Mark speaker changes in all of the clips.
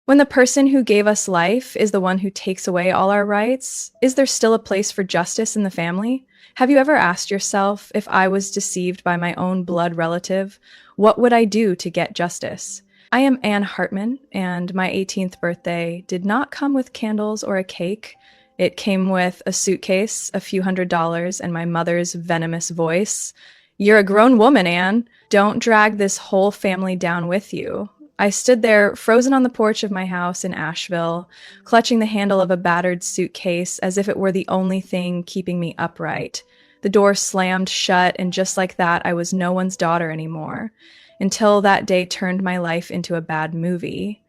Speaker 1: When the person who gave us life is the one who takes away all our rights, is there still a place for justice in the family? Have you ever asked yourself, if I was deceived by my own blood relative, what would I do to get justice? I am Anne Hartman, and my 18th birthday did not come with candles or a cake. It came with a suitcase, a few $100s, and my mother's venomous voice. You're a grown woman, Anne. Don't drag this whole family down with you. I stood there, frozen on the porch of my house in Asheville, clutching the handle of a battered suitcase as if it were the only thing keeping me upright. The door slammed shut, and just like that, I was no one's daughter anymore. Until that day turned my life into a bad movie.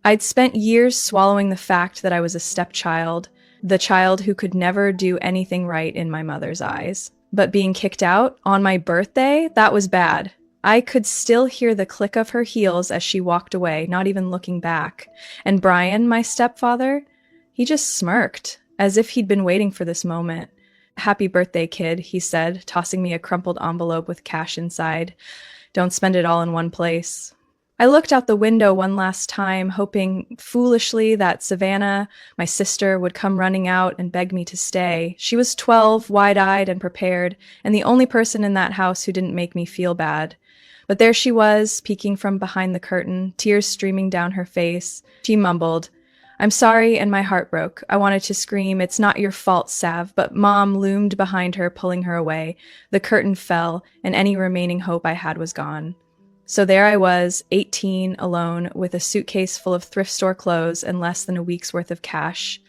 Speaker 1: I'd spent years swallowing the fact that I was a stepchild, the child who could never do anything right in my mother's eyes. But being kicked out on my birthday, that was bad. I could still hear the click of her heels as she walked away, not even looking back. And Brian, my stepfather, he just smirked, as if he'd been waiting for this moment. "Happy birthday, kid," he said, tossing me a crumpled envelope with cash inside. "Don't spend it all in one place." I looked out the window one last time, hoping foolishly that Savannah, my sister, would come running out and beg me to stay. She was 12, wide-eyed and prepared, and the only person in that house who didn't make me feel bad. But there she was, peeking from behind the curtain, tears streaming down her face. She mumbled, "I'm sorry," and my heart broke. I wanted to scream, "It's not your fault, Sav," but Mom loomed behind her, pulling her away. The curtain fell, and any remaining hope I had was gone. So there I was, 18, alone, with a suitcase full of thrift store clothes and less than a week's worth of cash.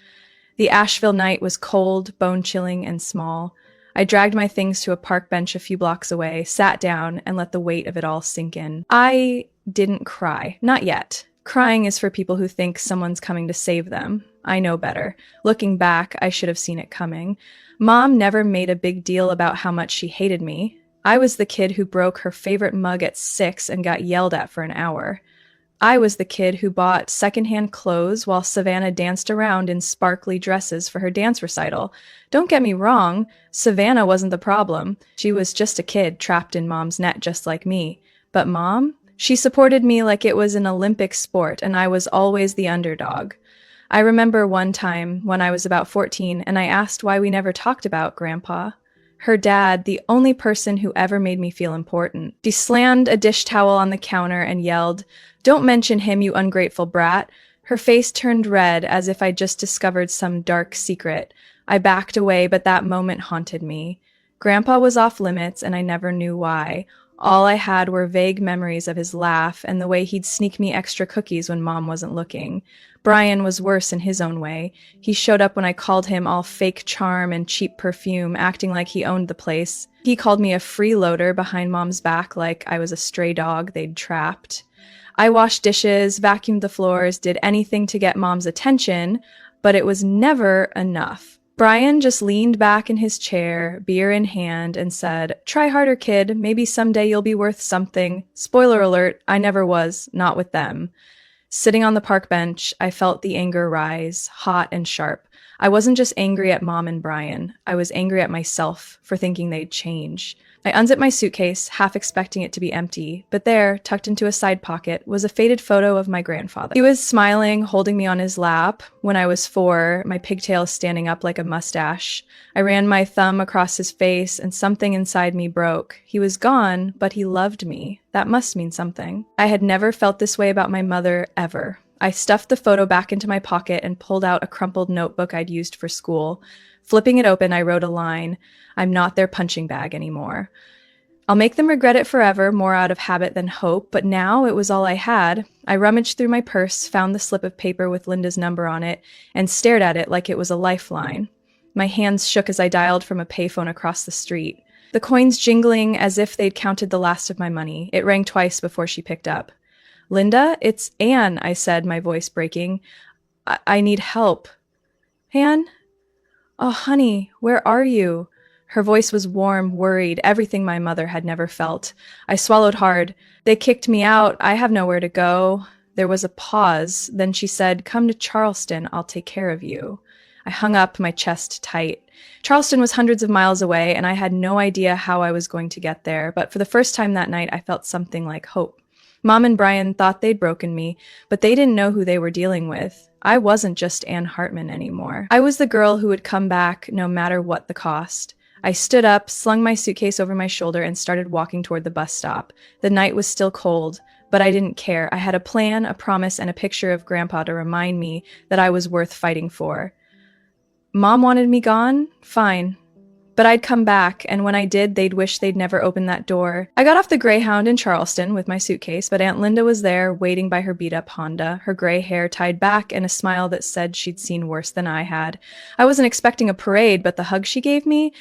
Speaker 1: The Asheville night was cold, bone-chilling, and small. I dragged my things to a park bench a few blocks away, sat down, and let the weight of it all sink in. I didn't cry. Not yet. Crying is for people who think someone's coming to save them. I know better. Looking back, I should have seen it coming. Mom never made a big deal about how much she hated me. I was the kid who broke her favorite mug at 6 and got yelled at for an hour. I was the kid who bought secondhand clothes while Savannah danced around in sparkly dresses for her dance recital. Don't get me wrong, Savannah wasn't the problem. She was just a kid trapped in Mom's net just like me. But Mom? She supported me like it was an Olympic sport, and I was always the underdog. I remember one time when I was about 14 and I asked why we never talked about Grandpa. Her dad, the only person who ever made me feel important. She slammed a dish towel on the counter and yelled, "Don't mention him, you ungrateful brat." Her face turned red as if I'd just discovered some dark secret. I backed away, but that moment haunted me. Grandpa was off limits, and I never knew why. All I had were vague memories of his laugh and the way he'd sneak me extra cookies when Mom wasn't looking. Brian was worse in his own way. He showed up when I called him all fake charm and cheap perfume, acting like he owned the place. He called me a freeloader behind Mom's back like I was a stray dog they'd trapped. I washed dishes, vacuumed the floors, did anything to get Mom's attention, but it was never enough. Brian just leaned back in his chair, beer in hand, and said, "Try harder, kid. Maybe someday you'll be worth something." Spoiler alert, I never was, not with them. Sitting on the park bench, I felt the anger rise, hot and sharp. I wasn't just angry at Mom and Brian. I was angry at myself for thinking they'd change. I unzipped my suitcase, half expecting it to be empty, but there, tucked into a side pocket, was a faded photo of my grandfather. He was smiling, holding me on his lap. When I was 4, my pigtails standing up like a mustache. I ran my thumb across his face, and something inside me broke. He was gone, but he loved me. That must mean something. I had never felt this way about my mother, ever. I stuffed the photo back into my pocket and pulled out a crumpled notebook I'd used for school. Flipping it open, I wrote a line, "I'm not their punching bag anymore." I'll make them regret it forever, more out of habit than hope, but now it was all I had. I rummaged through my purse, found the slip of paper with Linda's number on it, and stared at it like it was a lifeline. My hands shook as I dialed from a payphone across the street. The coins jingling as if they'd counted the last of my money. It rang twice before she picked up. "Linda, it's Anne," I said, my voice breaking. I need help." "Anne? Oh, honey, where are you?" Her voice was warm, worried, everything my mother had never felt. I swallowed hard. "They kicked me out. I have nowhere to go." There was a pause. Then she said, "Come to Charleston. I'll take care of you." I hung up, my chest tight. Charleston was hundreds of miles away, and I had no idea how I was going to get there, but for the first time that night, I felt something like hope. Mom and Brian thought they'd broken me, but they didn't know who they were dealing with. I wasn't just Anne Hartman anymore. I was the girl who would come back no matter what the cost. I stood up, slung my suitcase over my shoulder, and started walking toward the bus stop. The night was still cold, but I didn't care. I had a plan, a promise, and a picture of Grandpa to remind me that I was worth fighting for. Mom wanted me gone? Fine. But I'd come back, and when I did, they'd wish they'd never opened that door. I got off the Greyhound in Charleston with my suitcase, but Aunt Linda was there, waiting by her beat-up Honda, her gray hair tied back and a smile that said she'd seen worse than I had. I wasn't expecting a parade, but the hug she gave me,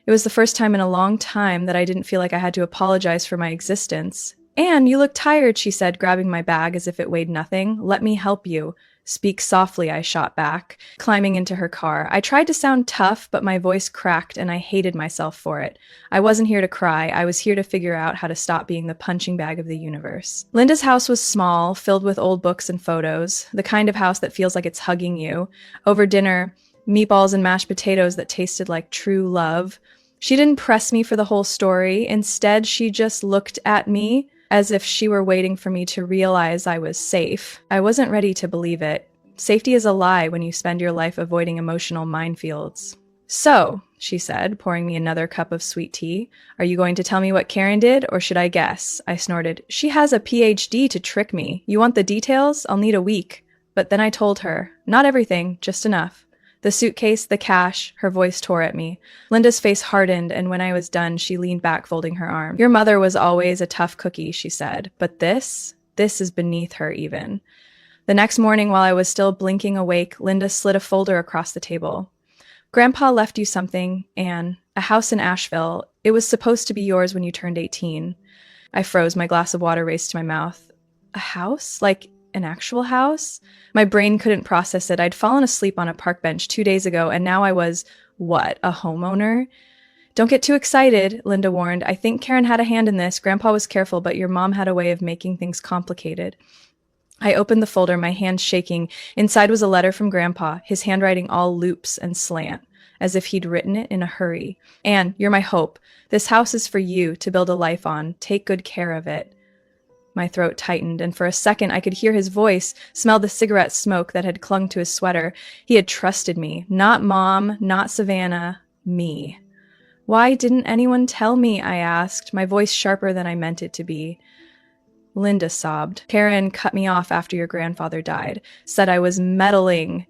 Speaker 1: it was the first time in a long time that I didn't feel like I had to apologize for my existence. "Anne, you look tired," she said, grabbing my bag as if it weighed nothing. "Let me help you." "Speak softly," I shot back, climbing into her car. I tried to sound tough, but my voice cracked and I hated myself for it. I wasn't here to cry. I was here to figure out how to stop being the punching bag of the universe. Linda's house was small, filled with old books and photos, the kind of house that feels like it's hugging you. Over dinner, meatballs and mashed potatoes that tasted like true love. She didn't press me for the whole story. Instead, she just looked at me as if she were waiting for me to realize I was safe. I wasn't ready to believe it. Safety is a lie when you spend your life avoiding emotional minefields. "So," she said, pouring me another cup of sweet tea, "are you going to tell me what Karen did, or should I guess?" I snorted. "She has a PhD to trick me. You want the details? I'll need a week." But then I told her, not everything, just enough. The suitcase, the cash, her voice tore at me. Linda's face hardened, and when I was done, she leaned back, folding her arms. "Your mother was always a tough cookie," she said, "but this is beneath her even." The next morning, while I was still blinking awake, Linda slid a folder across the table. "Grandpa left you something, Anne. A house in Asheville. It was supposed to be yours when you turned 18. I froze. My glass of water raced to my mouth. A house? Like an actual house? My brain couldn't process it. I'd fallen asleep on a park bench 2 days ago, and now I was, what, a homeowner? "Don't get too excited," Linda warned. "I think Karen had a hand in this. Grandpa was careful, but your mom had a way of making things complicated." I opened the folder, my hands shaking. Inside was a letter from Grandpa, his handwriting all loops and slant, as if he'd written it in a hurry. "Anne, you're my hope. This house is for you to build a life on. Take good care of it." My throat tightened, and for a second I could hear his voice, smell the cigarette smoke that had clung to his sweater. He had trusted me. Not Mom, not Savannah, me. "Why didn't anyone tell me?" I asked, my voice sharper than I meant it to be. Linda sobbed. "Karen cut me off after your grandfather died. Said I was meddling.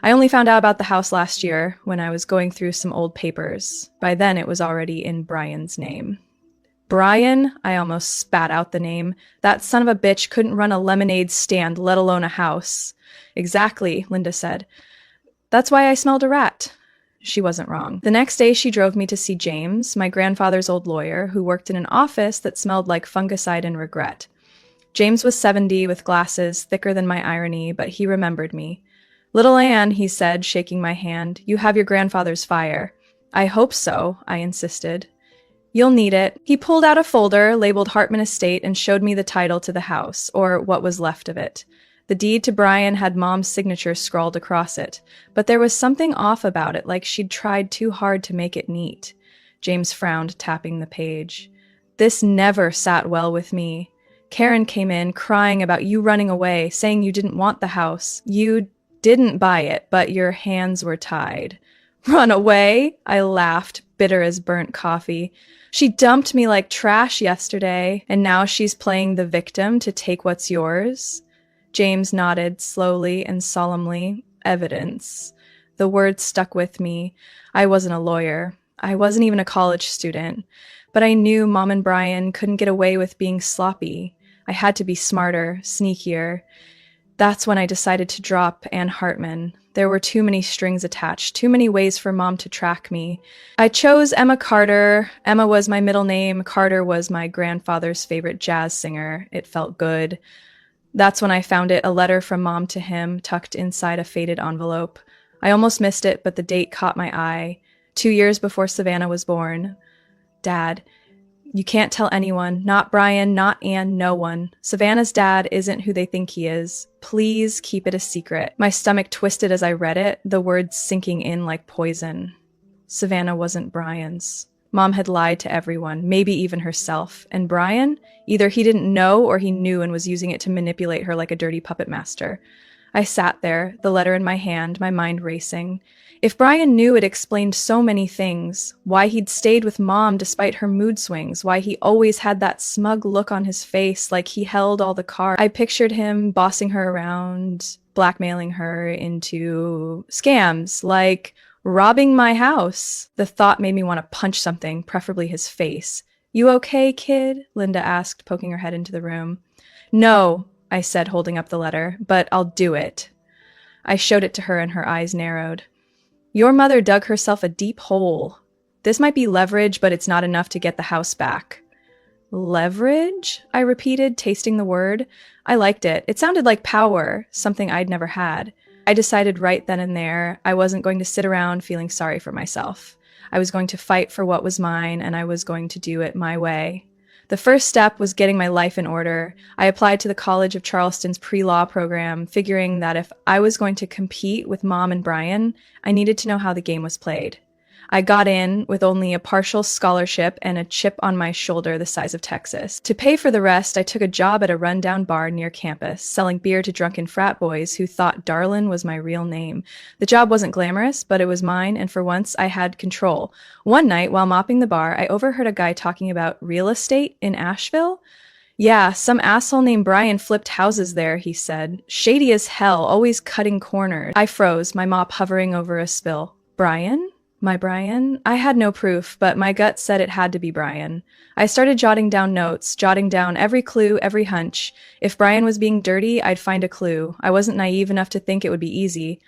Speaker 1: I only found out about the house last year when I was going through some old papers. By then it was already in Brian's name." Brian? I almost spat out the name. That son of a bitch couldn't run a lemonade stand, let alone a house. "Exactly," Linda said. "That's why I smelled a rat." She wasn't wrong. The next day she drove me to see James, my grandfather's old lawyer, who worked in an office that smelled like fungicide and regret. James was 70, with glasses thicker than my irony, but he remembered me. "Little Anne," he said, shaking my hand, "you have your grandfather's fire." "I hope so," I insisted. "You'll need it." He pulled out a folder labeled Hartman Estate and showed me the title to the house, or what was left of it. The deed to Brian had Mom's signature scrawled across it, but there was something off about it, like she'd tried too hard to make it neat. James frowned, tapping the page. "This never sat well with me. Karen came in, crying about you running away, saying you didn't want the house. You didn't buy it, but your hands were tied." "Run away?" I laughed, bitter as burnt coffee. "She dumped me like trash yesterday, and now she's playing the victim to take what's yours?" James nodded slowly and solemnly. "Evidence." The word stuck with me. I wasn't a lawyer. I wasn't even a college student. But I knew Mom and Brian couldn't get away with being sloppy. I had to be smarter, sneakier. That's when I decided to drop Anne Hartman. There were too many strings attached, too many ways for Mom to track me. I chose Emma Carter. Emma was my middle name. Carter was my grandfather's favorite jazz singer. It felt good. That's when I found it, a letter from Mom to him, tucked inside a faded envelope. I almost missed it, but the date caught my eye. 2 years before Savannah was born. "Dad, you can't tell anyone, not Brian, not Anne, no one. Savannah's dad isn't who they think he is. Please keep it a secret." My stomach twisted as I read it, the words sinking in like poison. Savannah wasn't Brian's. Mom had lied to everyone, maybe even herself. And Brian? Either he didn't know or he knew and was using it to manipulate her like a dirty puppet master. I sat there, the letter in my hand, my mind racing. If Brian knew, it explained so many things. Why he'd stayed with Mom despite her mood swings, why he always had that smug look on his face like he held all the cards. I pictured him bossing her around, blackmailing her into scams, like robbing my house. The thought made me want to punch something, preferably his face. "You okay, kid?" Linda asked, poking her head into the room. "No," I said, holding up the letter, "but I'll do it." I showed it to her and her eyes narrowed. "Your mother dug herself a deep hole. This might be leverage, but it's not enough to get the house back." "Leverage?" I repeated, tasting the word. I liked it. It sounded like power, something I'd never had. I decided right then and there I wasn't going to sit around feeling sorry for myself. I was going to fight for what was mine, and I was going to do it my way. The first step was getting my life in order. I applied to the College of Charleston's pre-law program, figuring that if I was going to compete with Mom and Brian, I needed to know how the game was played. I got in with only a partial scholarship and a chip on my shoulder the size of Texas. To pay for the rest, I took a job at a rundown bar near campus, selling beer to drunken frat boys who thought Darlin was my real name. The job wasn't glamorous, but it was mine, and for once I had control. One night, while mopping the bar, I overheard a guy talking about real estate in Asheville. "Yeah, some asshole named Brian flipped houses there," he said. "Shady as hell, always cutting corners." I froze, my mop hovering over a spill. Brian? My Brian? I had no proof, but my gut said it had to be Brian. I started jotting down notes, jotting down every clue, every hunch. If Brian was being dirty, I'd find a clue. I wasn't naive enough to think it would be easy.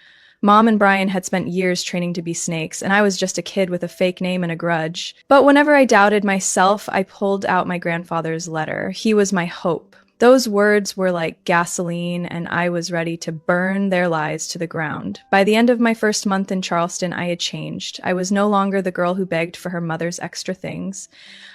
Speaker 1: Mom and Brian had spent years training to be snakes, and I was just a kid with a fake name and a grudge. But whenever I doubted myself, I pulled out my grandfather's letter. He was my hope. Those words were like gasoline, and I was ready to burn their lies to the ground. By the end of my first month in Charleston, I had changed. I was no longer the girl who begged for her mother's extra things.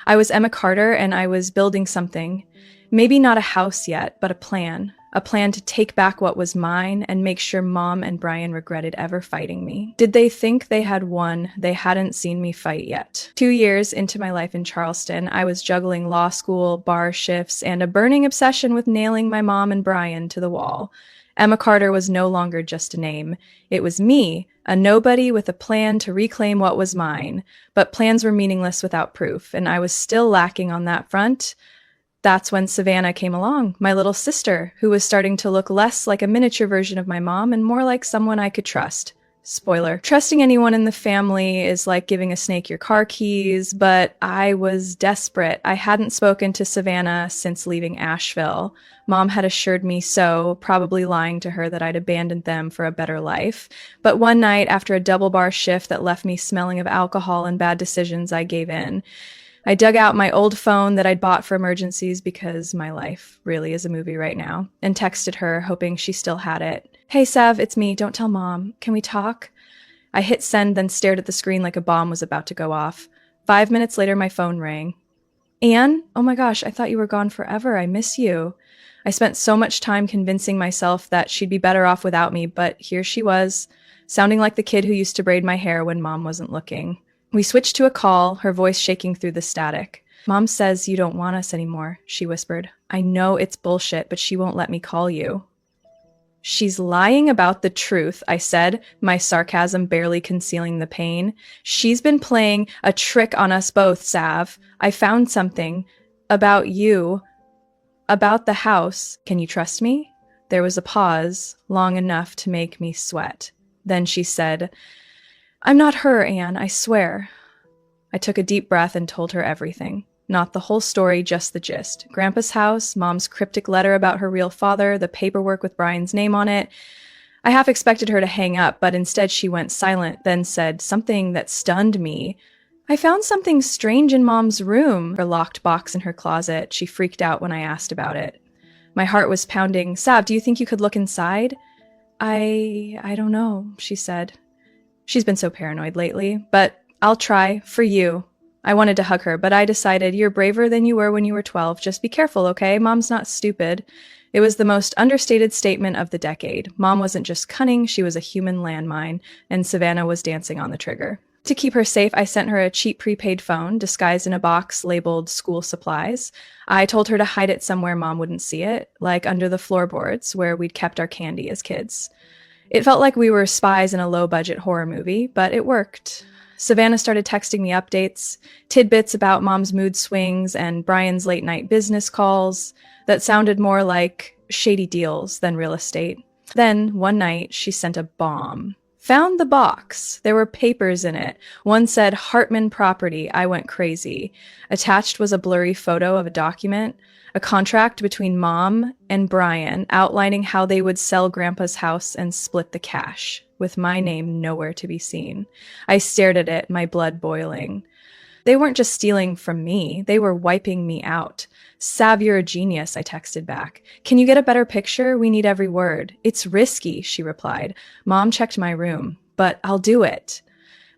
Speaker 1: I was Emma Carter, and I was building something. Maybe not a house yet, but a plan. A plan to take back what was mine and make sure Mom and Brian regretted ever fighting me. Did they think they had won? They hadn't seen me fight yet. 2 years into my life in Charleston, I was juggling law school, bar shifts, and a burning obsession with nailing my mom and Brian to the wall. Emma Carter was no longer just a name. It was me, a nobody with a plan to reclaim what was mine. But plans were meaningless without proof, and I was still lacking on that front. That's when Savannah came along, my little sister, who was starting to look less like a miniature version of my mom and more like someone I could trust. Spoiler. Trusting anyone in the family is like giving a snake your car keys, but I was desperate. I hadn't spoken to Savannah since leaving Asheville. Mom had assured me so, probably lying to her that I'd abandoned them for a better life. But one night, after a double bar shift that left me smelling of alcohol and bad decisions, I gave in. I dug out my old phone that I'd bought for emergencies because my life really is a movie right now, and texted her, hoping she still had it. "Hey, Sav, it's me. Don't tell Mom. Can we talk?" I hit send, then stared at the screen like a bomb was about to go off. 5 minutes later, my phone rang. "Anne? Oh my gosh, I thought you were gone forever. I miss you." I spent so much time convincing myself that she'd be better off without me, but here she was, sounding like the kid who used to braid my hair when Mom wasn't looking. We switched to a call, her voice shaking through the static. "Mom says you don't want us anymore," she whispered. "I know it's bullshit, but she won't let me call you." "She's lying about the truth," I said, my sarcasm barely concealing the pain. "She's been playing a trick on us both, Sav. I found something. About you. About the house. Can you trust me?" There was a pause, long enough to make me sweat. Then she said, "I'm not her, Anne, I swear." I took a deep breath and told her everything. Not the whole story, just the gist. Grandpa's house, Mom's cryptic letter about her real father, the paperwork with Brian's name on it. I half expected her to hang up, but instead she went silent, then said something that stunned me. "I found something strange in Mom's room," her locked box in her closet. She freaked out when I asked about it. My heart was pounding. "Sav, do you think you could look inside?" I don't know," she said. She's been so paranoid lately, but I'll try, for you. I wanted to hug her, but I decided, you're braver than you were when you were 12. Just be careful, okay? Mom's not stupid. It was the most understated statement of the decade. Mom wasn't just cunning, she was a human landmine, and Savannah was dancing on the trigger. To keep her safe, I sent her a cheap prepaid phone disguised in a box labeled school supplies. I told her to hide it somewhere Mom wouldn't see it, like under the floorboards where we'd kept our candy as kids. It felt like we were spies in a low-budget horror movie, but it worked. Savannah started texting me updates, tidbits about Mom's mood swings and Brian's late-night business calls that sounded more like shady deals than real estate. Then, one night, she sent a bomb. Found the box. There were papers in it. One said Hartman Property. I went crazy. Attached was a blurry photo of a document, a contract between Mom and Brian outlining how they would sell Grandpa's house and split the cash, with my name nowhere to be seen. I stared at it, my blood boiling. They weren't just stealing from me, they were wiping me out. Sav, you're a genius, I texted back. Can you get a better picture? We need every word. It's risky, she replied. Mom checked my room, but I'll do it.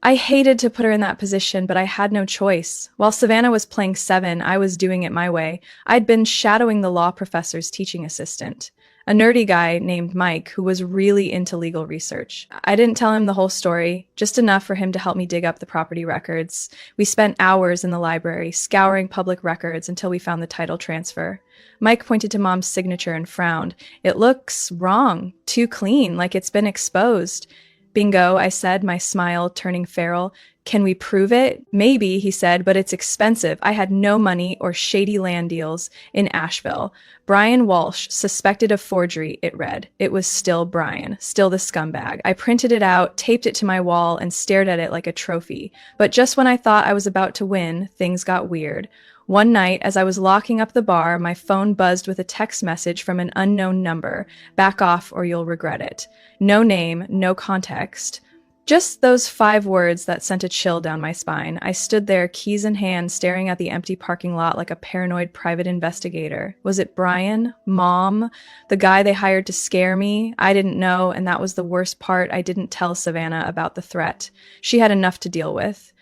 Speaker 1: I hated to put her in that position, but I had no choice. While Savannah was playing seven, I was doing it my way. I'd been shadowing the law professor's teaching assistant, a nerdy guy named Mike who was really into legal research. I didn't tell him the whole story, just enough for him to help me dig up the property records. We spent hours in the library, scouring public records until we found the title transfer. Mike pointed to Mom's signature and frowned. It looks wrong, too clean, like it's been exposed. Bingo, I said, my smile turning feral. Can we prove it? Maybe, he said, but it's expensive. I had no money or shady land deals in Asheville. Brian Walsh, suspected of forgery, it read. It was still Brian, still the scumbag. I printed it out, taped it to my wall, and stared at it like a trophy. But just when I thought I was about to win, things got weird. One night, as I was locking up the bar, my phone buzzed with a text message from an unknown number. Back off or you'll regret it. No name, no context. Just those 5 words that sent a chill down my spine. I stood there, keys in hand, staring at the empty parking lot like a paranoid private investigator. Was it Brian? Mom? The guy they hired to scare me? I didn't know, and that was the worst part. I didn't tell Savannah about the threat. She had enough to deal with.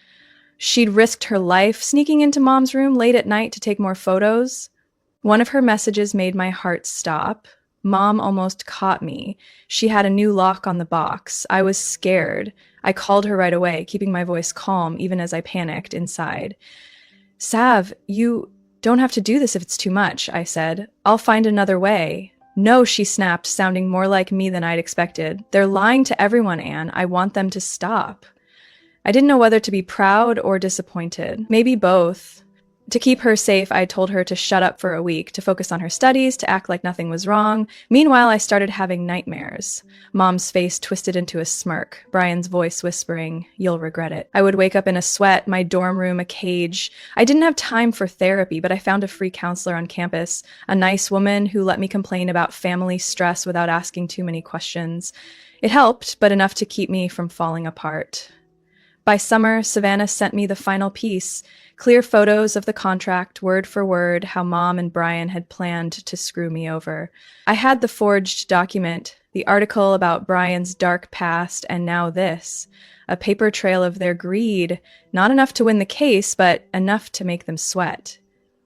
Speaker 1: She'd risked her life sneaking into Mom's room late at night to take more photos. One of her messages made my heart stop. Mom almost caught me. She had a new lock on the box. I was scared. I called her right away, keeping my voice calm even as I panicked inside. Sav, you don't have to do this if it's too much, I said. I'll find another way. No, she snapped, sounding more like me than I'd expected. They're lying to everyone, Anne. I want them to stop. I didn't know whether to be proud or disappointed. Maybe both. To keep her safe, I told her to shut up for a week, to focus on her studies, to act like nothing was wrong. Meanwhile, I started having nightmares. Mom's face twisted into a smirk, Brian's voice whispering, "You'll regret it." I would wake up in a sweat, my dorm room a cage. I didn't have time for therapy, but I found a free counselor on campus, a nice woman who let me complain about family stress without asking too many questions. It helped, but enough to keep me from falling apart. By summer, Savannah sent me the final piece, clear photos of the contract, word for word, how Mom and Brian had planned to screw me over. I had the forged document, the article about Brian's dark past, and now this, a paper trail of their greed, not enough to win the case, but enough to make them sweat.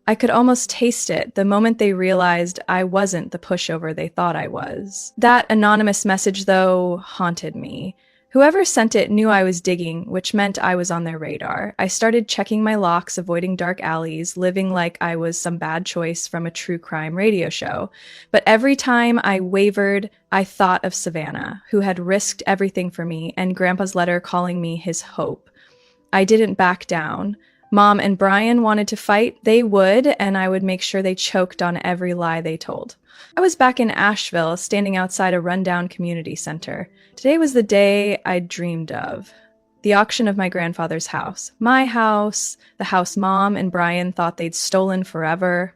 Speaker 1: I could almost taste it the moment they realized I wasn't the pushover they thought I was. That anonymous message, though, haunted me. Whoever sent it knew I was digging, which meant I was on their radar. I started checking my locks, avoiding dark alleys, living like I was some bad choice from a true crime radio show. But every time I wavered, I thought of Savannah, who had risked everything for me, and Grandpa's letter calling me his hope. I didn't back down. Mom and Brian wanted to fight, they would, and I would make sure they choked on every lie they told. I was back in Asheville, standing outside a rundown community center. Today was the day I'd dreamed of. The auction of my grandfather's house. My house, the house Mom and Brian thought they'd stolen forever.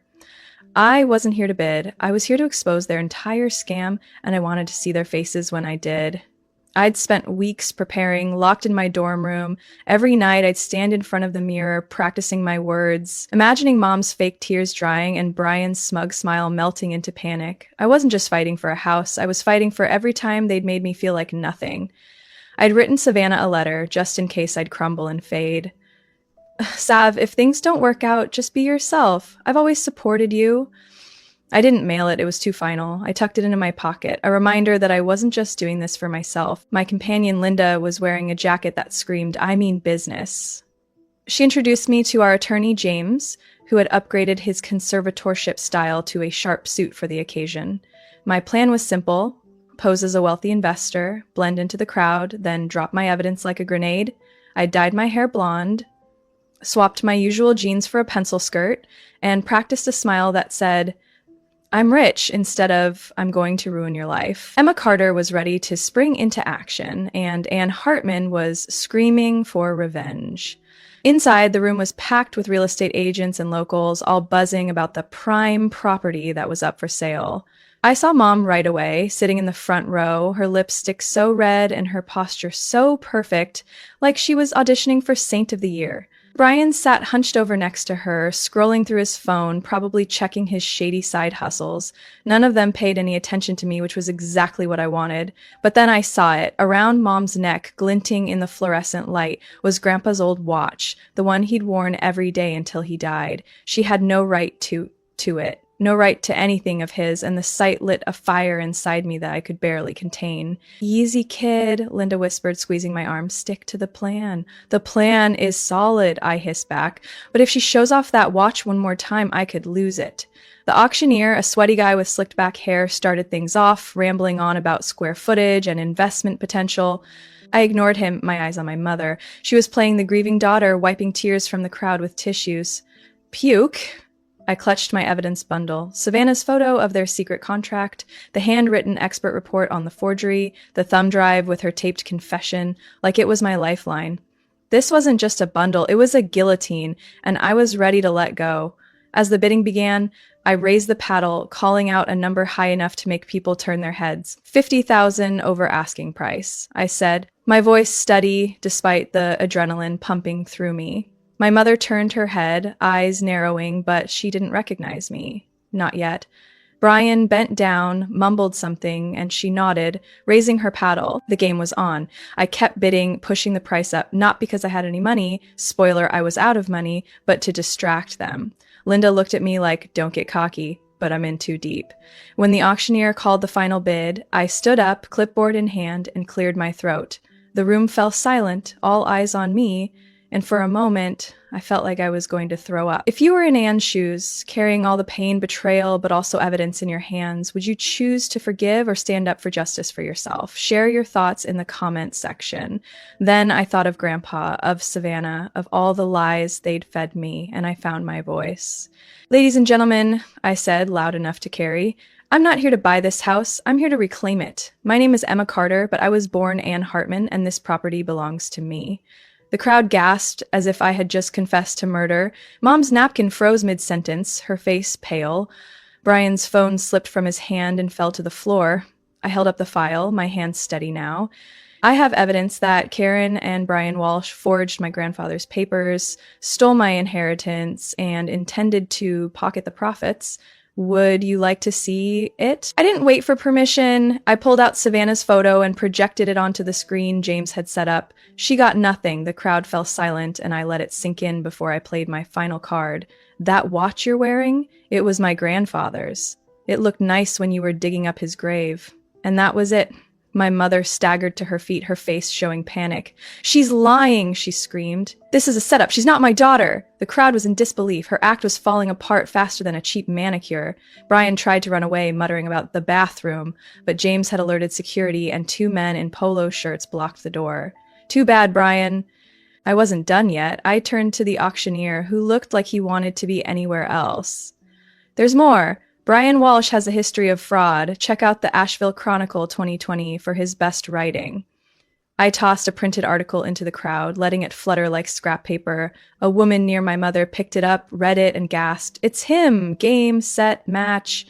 Speaker 1: I wasn't here to bid. I was here to expose their entire scam, and I wanted to see their faces when I did. I'd spent weeks preparing, locked in my dorm room. Every night I'd stand in front of the mirror, practicing my words, imagining Mom's fake tears drying and Brian's smug smile melting into panic. I wasn't just fighting for a house, I was fighting for every time they'd made me feel like nothing. I'd written Savannah a letter, just in case I'd crumble and fade. Sav, if things don't work out, just be yourself. I've always supported you. I didn't mail it, it was too final. I tucked it into my pocket, a reminder that I wasn't just doing this for myself. My companion Linda was wearing a jacket that screamed, "I mean business." She introduced me to our attorney James, who had upgraded his conservatorship style to a sharp suit for the occasion. My plan was simple: pose as a wealthy investor, blend into the crowd, then drop my evidence like a grenade. I dyed my hair blonde, swapped my usual jeans for a pencil skirt, and practiced a smile that said, "I'm rich," instead of "I'm going to ruin your life." Emma Carter was ready to spring into action, and Anne Hartman was screaming for revenge. Inside, the room was packed with real estate agents and locals, all buzzing about the prime property that was up for sale. I saw Mom right away, sitting in the front row, her lipstick so red and her posture so perfect, like she was auditioning for Saint of the Year. Brian sat hunched over next to her, scrolling through his phone, probably checking his shady side hustles. None of them paid any attention to me, which was exactly what I wanted. But then I saw it. Around Mom's neck, glinting in the fluorescent light, was Grandpa's old watch, the one he'd worn every day until he died. She had no right to it. No right to anything of his, and the sight lit a fire inside me that I could barely contain. "Easy, kid," Linda whispered, squeezing my arm. "Stick to the plan." "The plan is solid," I hissed back. "But if she shows off that watch one more time, I could lose it." The auctioneer, a sweaty guy with slicked back hair, started things off, rambling on about square footage and investment potential. I ignored him, my eyes on my mother. She was playing the grieving daughter, wiping tears from the crowd with tissues. "Puke." I clutched my evidence bundle. Savannah's photo of their secret contract, the handwritten expert report on the forgery, the thumb drive with her taped confession, like it was my lifeline. This wasn't just a bundle, it was a guillotine, and I was ready to let go. As the bidding began, I raised the paddle, calling out a number high enough to make people turn their heads. 50,000 over asking price, I said, my voice steady despite the adrenaline pumping through me. My mother turned her head, eyes narrowing, but she didn't recognize me. Not yet. Brian bent down, mumbled something, and she nodded, raising her paddle. The game was on. I kept bidding, pushing the price up, not because I had any money, spoiler, I was out of money, but to distract them. Linda looked at me like, "Don't get cocky," but I'm in too deep. When the auctioneer called the final bid, I stood up, clipboard in hand, and cleared my throat. The room fell silent, all eyes on me, and for a moment, I felt like I was going to throw up. If you were in Anne's shoes, carrying all the pain, betrayal, but also evidence in your hands, would you choose to forgive or stand up for justice for yourself? Share your thoughts in the comments section. Then I thought of Grandpa, of Savannah, of all the lies they'd fed me, and I found my voice. "Ladies and gentlemen," I said, loud enough to carry, "I'm not here to buy this house. I'm here to reclaim it. My name is Emma Carter, but I was born Anne Hartman, and this property belongs to me." The crowd gasped as if I had just confessed to murder. Mom's napkin froze mid-sentence, her face pale. Brian's phone slipped from his hand and fell to the floor. I held up the file, my hand steady now. "I have evidence that Karen and Brian Walsh forged my grandfather's papers, stole my inheritance, and intended to pocket the profits. Would you like to see it?" I didn't wait for permission. I pulled out Savannah's photo and projected it onto the screen James had set up. She got nothing. The crowd fell silent, and I let it sink in before I played my final card. "That watch you're wearing? It was my grandfather's. It looked nice when you were digging up his grave." And that was it. My mother staggered to her feet, her face showing panic. "She's lying," she screamed. "This is a setup. She's not my daughter." The crowd was in disbelief. Her act was falling apart faster than a cheap manicure. Brian tried to run away, muttering about the bathroom, but James had alerted security, and 2 men in polo shirts blocked the door. "Too bad, Brian." I wasn't done yet. I turned to the auctioneer, who looked like he wanted to be anywhere else. "There's more. Brian Walsh has a history of fraud. Check out the Asheville Chronicle 2020 for his best writing." I tossed a printed article into the crowd, letting it flutter like scrap paper. A woman near my mother picked it up, read it, and gasped, "It's him! Game, set, match."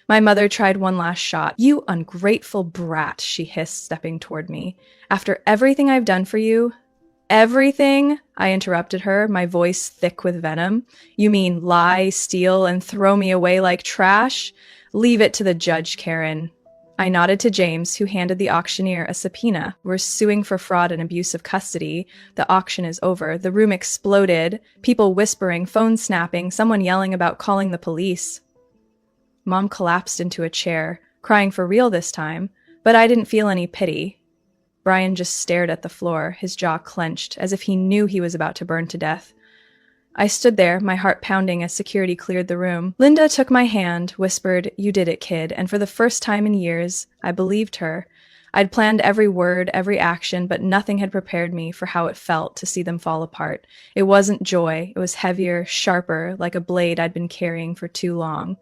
Speaker 1: My mother tried one last shot. "You ungrateful brat," she hissed, stepping toward me. "After everything I've done for you—" "Everything?" I interrupted her, my voice thick with venom. "You mean lie, steal, and throw me away like trash? Leave it to the judge, Karen." I nodded to James, who handed the auctioneer a subpoena. "We're suing for fraud and abuse of custody. The auction is over." The room exploded, people whispering, phones snapping, someone yelling about calling the police. Mom collapsed into a chair, crying for real this time, but I didn't feel any pity. Brian just stared at the floor, his jaw clenched, as if he knew he was about to burn to death. I stood there, my heart pounding as security cleared the room. Linda took my hand, whispered, "You did it, kid," and for the first time in years, I believed her. I'd planned every word, every action, but nothing had prepared me for how it felt to see them fall apart. It wasn't joy, it was heavier, sharper, like a blade I'd been carrying for too long.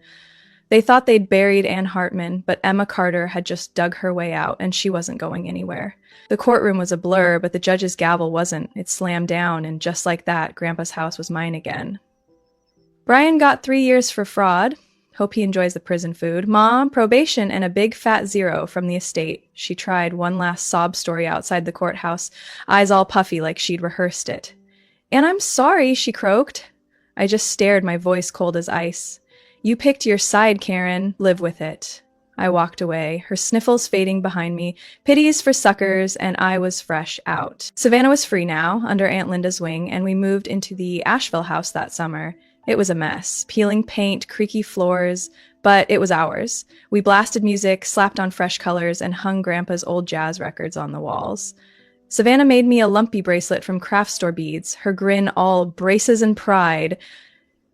Speaker 1: They thought they'd buried Ann Hartman, but Emma Carter had just dug her way out, and she wasn't going anywhere. The courtroom was a blur, but the judge's gavel wasn't. It slammed down, and just like that, Grandpa's house was mine again. Brian got 3 years for fraud. Hope he enjoys the prison food. Mom, probation, and a big fat 0 from the estate. She tried one last sob story outside the courthouse, eyes all puffy like she'd rehearsed it. "And I'm sorry," she croaked. I just stared, my voice cold as ice. "You picked your side, Karen. Live with it." I walked away, her sniffles fading behind me, pities for suckers, and I was fresh out. Savannah was free now, under Aunt Linda's wing, and we moved into the Asheville house that summer. It was a mess, peeling paint, creaky floors, but it was ours. We blasted music, slapped on fresh colors, and hung Grandpa's old jazz records on the walls. Savannah made me a lumpy bracelet from craft store beads, her grin all braces and pride.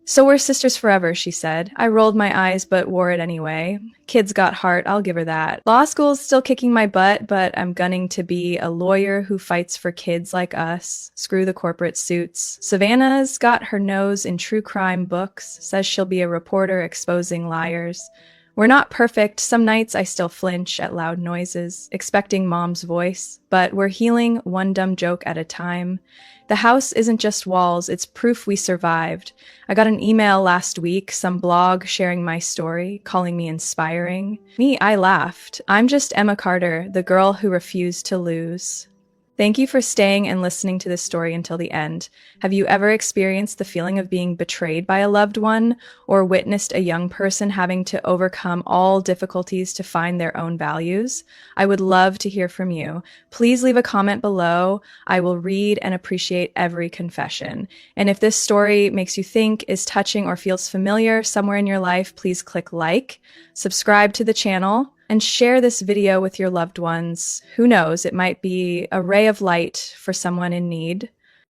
Speaker 1: "So we're sisters forever," she said. I rolled my eyes but wore it anyway. Kid's got heart, I'll give her that. Law school's still kicking my butt, but I'm gunning to be a lawyer who fights for kids like us. Screw the corporate suits. Savannah's got her nose in true crime books, says she'll be a reporter exposing liars. We're not perfect. Some nights I still flinch at loud noises, expecting Mom's voice, but we're healing one dumb joke at a time. The house isn't just walls, it's proof we survived. I got an email last week, some blog sharing my story, calling me inspiring. I laughed. I'm just Emma Carter, the girl who refused to lose. Thank you for staying and listening to this story until the end. Have you ever experienced the feeling of being betrayed by a loved one, or witnessed a young person having to overcome all difficulties to find their own values? I would love to hear from you. Please leave a comment below. I will read and appreciate every confession. And if this story makes you think, is touching, or feels familiar somewhere in your life, please click like, subscribe to the channel, and share this video with your loved ones. Who knows, it might be a ray of light for someone in need.